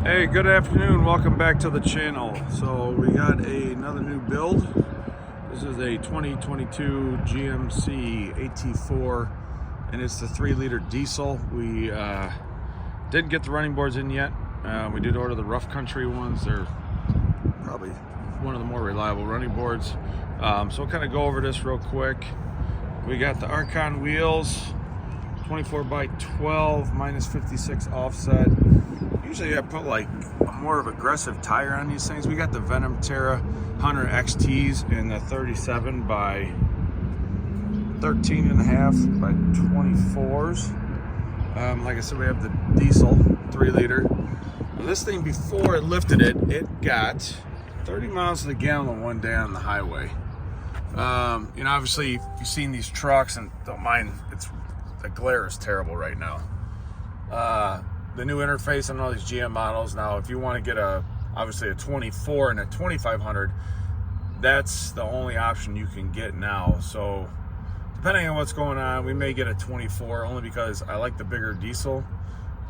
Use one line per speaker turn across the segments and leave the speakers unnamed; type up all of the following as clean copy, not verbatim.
Hey, good afternoon. Welcome back to the channel. So we got another new build. This is a 2022 GMC AT4 and it's the 3-liter diesel. We didn't get the running boards in yet. We did order the rough country ones. They're probably one of the more reliable running boards. So we'll kind of go over this real quick. We got the Arkon wheels, 24x12 minus 56 offset. Usually I put like a more of aggressive tire on these things. We got the Venom Terra 100 XTs in the 37 by 13.5 by 24s. Like I said, we have the diesel 3-liter. This thing, before it lifted it, it got 30 miles to the gallon one day on the highway. Obviously you've seen these trucks, and don't mind, the glare is terrible right now. The new interface on all these GM models. Now, if you want to get obviously a 24 and a 2500, that's the only option you can get now. So depending on what's going on, we may get a 24, only because I like the bigger diesel,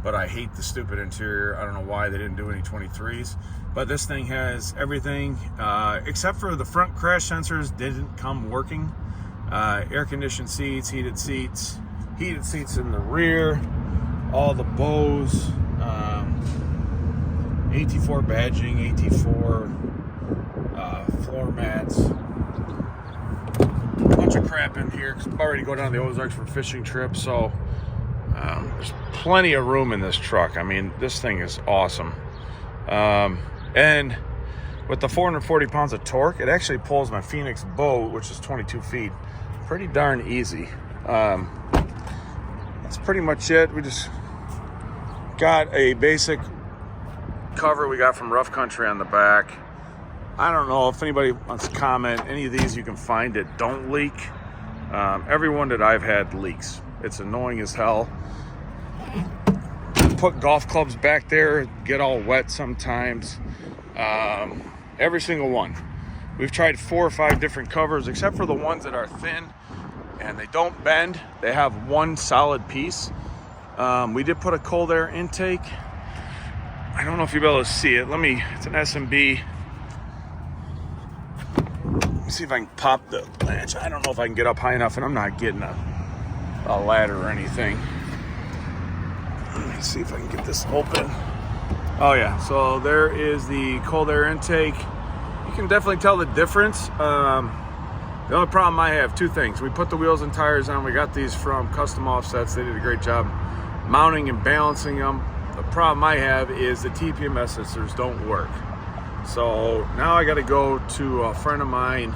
but I hate the stupid interior. I don't know why they didn't do any 23s, but this thing has everything except for the front crash sensors didn't come working. Air conditioned seats, heated seats in the rear, all the bows, AT4 badging, AT4 floor mats, a bunch of crap in here because I'm already going down the Ozarks for fishing trips. So there's plenty of room in this truck. I mean, this thing is awesome. And with the 440 pounds of torque, it actually pulls my Phoenix boat, which is 22 feet, pretty darn easy. That's pretty much it. We just got a basic cover we got from Rough Country on the back. I don't know if anybody wants to comment. Any of these you can find it don't leak. Every one that I've had leaks. It's annoying as hell. Put golf clubs back there, get all wet sometimes. Every single one. We've tried 4 or 5 different covers, except for the ones that are thin and they don't bend. They have one solid piece. We did put a cold air intake. I don't know if you'll be able to see it. It's an SMB. Let me see if I can pop the latch. I don't know if I can get up high enough, and I'm not getting a ladder or anything. Let me see if I can get this open. Oh yeah, so there is the cold air intake. You can definitely tell the difference. The only problem I have, 2 things. We put the wheels and tires on. We got these from Custom Offsets. They did a great job mounting and balancing them. The problem I have is the TPMS sensors don't work. So now I got to go to a friend of mine,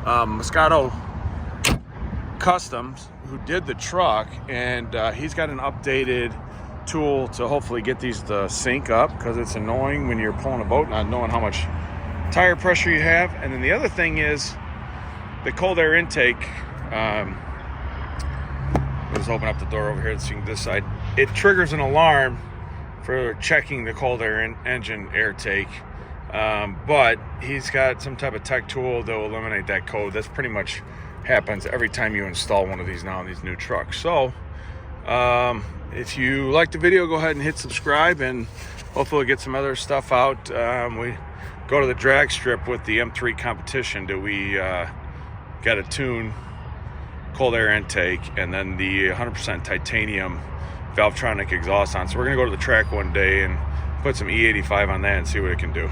Moscato Customs, who did the truck, and he's got an updated tool to hopefully get these to sync up, because it's annoying when you're pulling a boat not knowing how much tire pressure you have. And then the other thing is the cold air intake. Let's open up the door over here and see this side. It triggers an alarm for checking the cold air engine air take, but he's got some type of tech tool that will eliminate that code. That's pretty much happens every time you install one of these now in these new trucks. So if you like the video, go ahead and hit subscribe, and hopefully we'll get some other stuff out. We go to the drag strip with the M3 competition that we got a tune cold air intake, and then the 100% titanium Valvetronic exhaust on. So we're gonna go to the track one day and put some E85 on that and see what it can do.